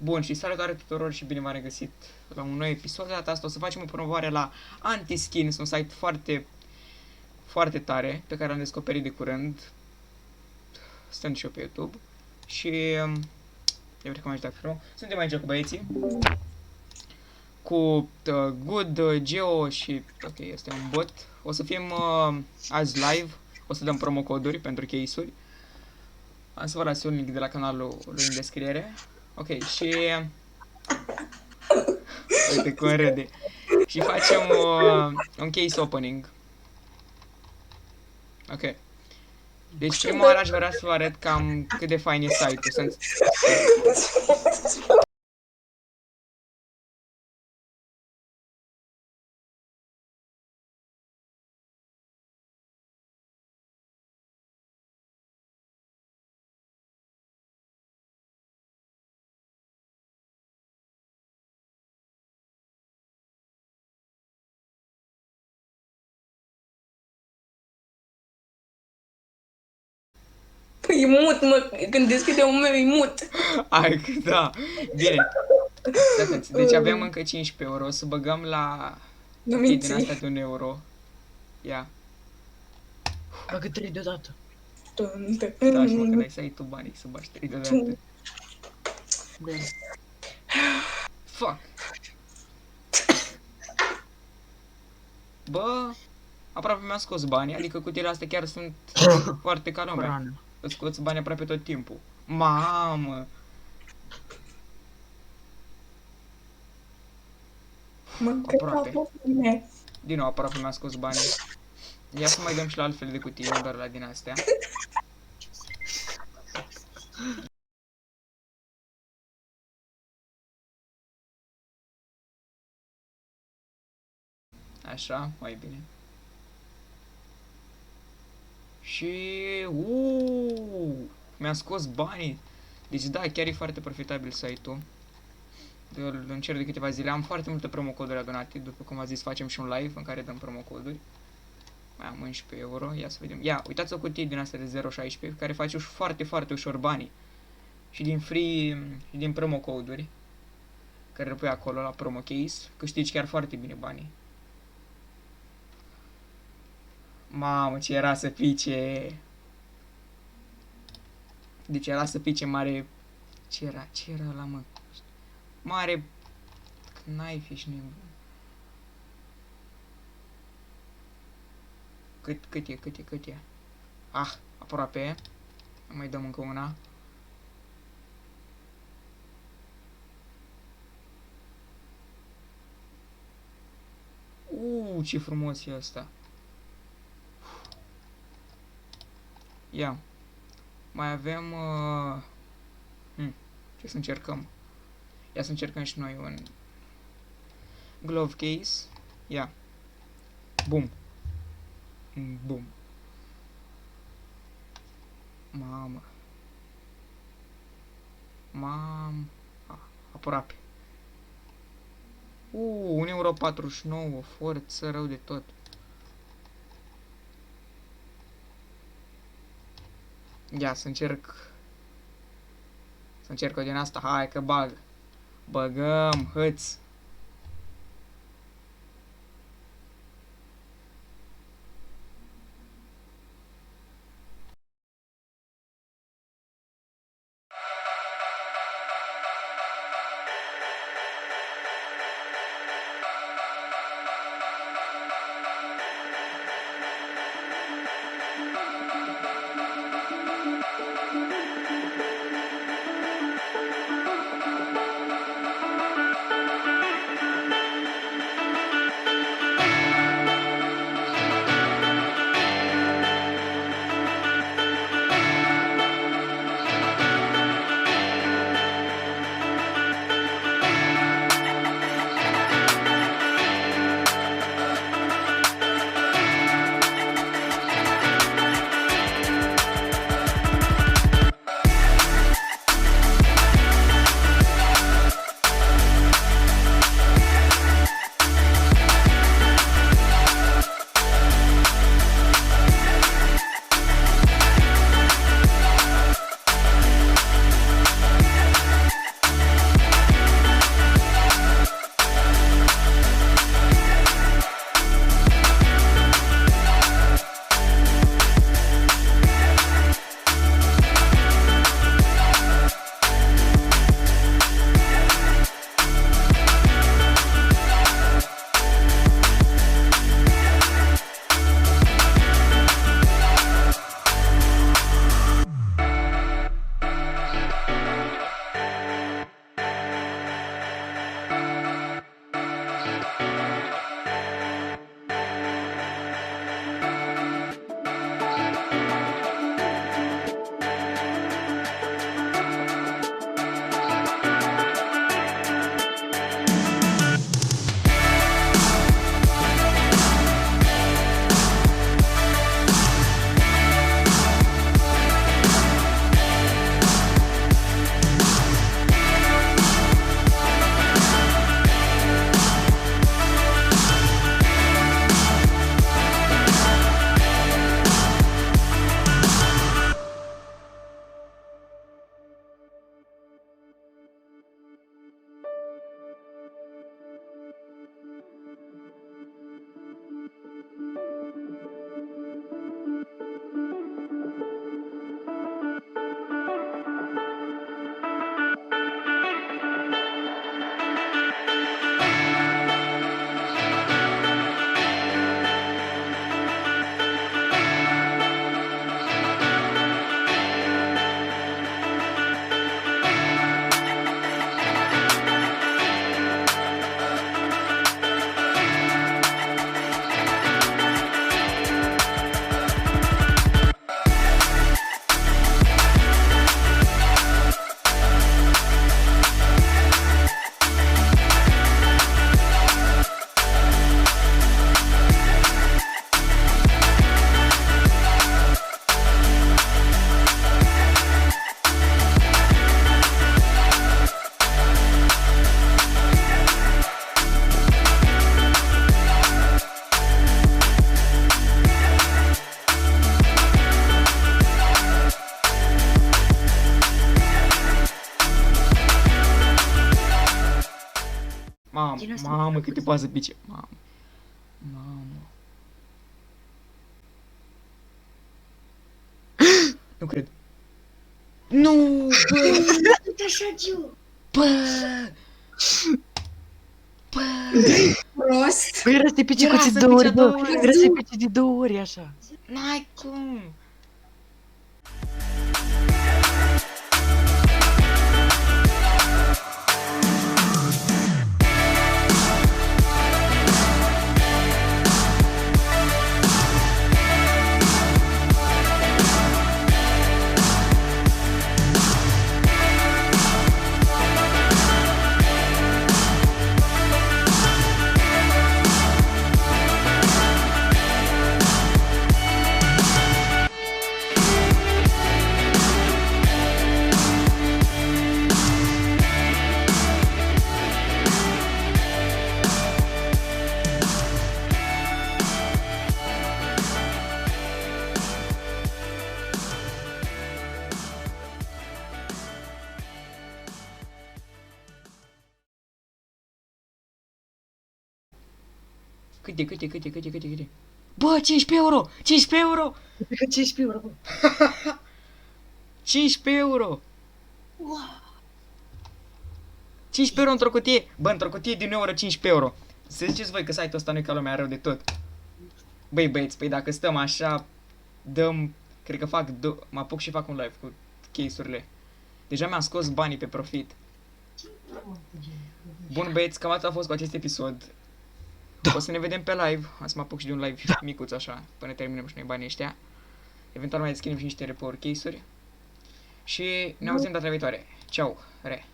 Bun, și salutare tuturor și bine v-am regăsit la un nou episod. De data asta o să facem o promovare la Antiskins, un site foarte, foarte tare, pe care l-am descoperit de curând, stând și eu pe YouTube. Și eu cred că m-am ajutat frumos. Suntem aici cu băieții, cu Good, Geo și, ok, este un bot. O să fim azi live, o să dăm promocoduri pentru case-uri. Am să vă las un link de la canalul lui în descriere. Ok, și uite cum râde. Și facem un case opening. Ok. Deci prima oară aș vrea să vă arăt cam cât de fain e site-ul. Păi e mut, mă, când deschide un meu, e mut. Hai că da. Bine. Deci avem încă 15 euro. O să băgăm la Nu cutii din minți. asta de 1 euro. Ia. Bagă 3 deodată. Stai așa mă, că dai să ai tu banii să bagi 3 deodată. Bine. Fuck. Bă, aproape mi-a scos banii, adică cutiile astea chiar sunt foarte ca lumea. Corană. Îți scoți bani aproape tot timpul. Mamă! Mă, Aproape. mea. Din nou, aproape mi-a scos banii. Ia să mai dăm și la altfel de cutii, nu doar la din astea. Așa, mai bine. Și... mi-a scos banii. Deci da, chiar e foarte profitabil site-ul. Îl încerc de câteva zile. Am foarte multe promocoduri adunate. După cum am zis, facem și un live în care dăm promocoduri. Mai am 11 euro. Ia să vedem. Ia, uitați o cutie din asta de 0,16 care face foarte, foarte ușor banii. Și din free, și din promocoduri care le pui acolo la promo case, câștigi chiar foarte bine banii. Mamă, ce era să pice. Deci era să pice mare. Ce era la mă? Mare knife, ești nebun. Cât e? Ah, aproape. Mai dăm încă una. Ce frumos e asta. Ia. Mai avem ce să încercăm? Ia să încercăm și noi un glove case. Ia. Bum. Bum. Mamă. Aproape. 1,49 euro. Forță rău de tot. Ia să încerc. Să încerc o din asta. Hai că bag. Băgăm, hâț. Din asta mamă, nu câte poate să pice. Mamă. Mamă. Nu cred. Nu, bă, Uite așa, Gio. bă. Bă. Prost. Păi era să te pice Era cu ții să două pice ori, două bă. ori. Era să te pice de două ori, așa. N-ai cum. Câte? Bă, 15 euro! 15 euro! Uite că 15 euro, bă. 15 euro! 15 euro într-o cutie! Bă, într-o cutie din euro 15 euro! Să ziceți voi că site-ul ăsta nu e ca lumea rău de tot. Băi băieți, păi dacă stăm așa, dăm, cred că mă apuc și fac un live cu case-urile. Deja mi-am scos banii pe profit. Bun băieți, cam atât a fost cu acest episod. O să ne vedem pe live, o să mă apuc și de un live micuț așa, până terminăm și noi banii ăștia. Eventual mai deschidem și niște report case-uri. Și ne auzim data viitoare. Ciao, re!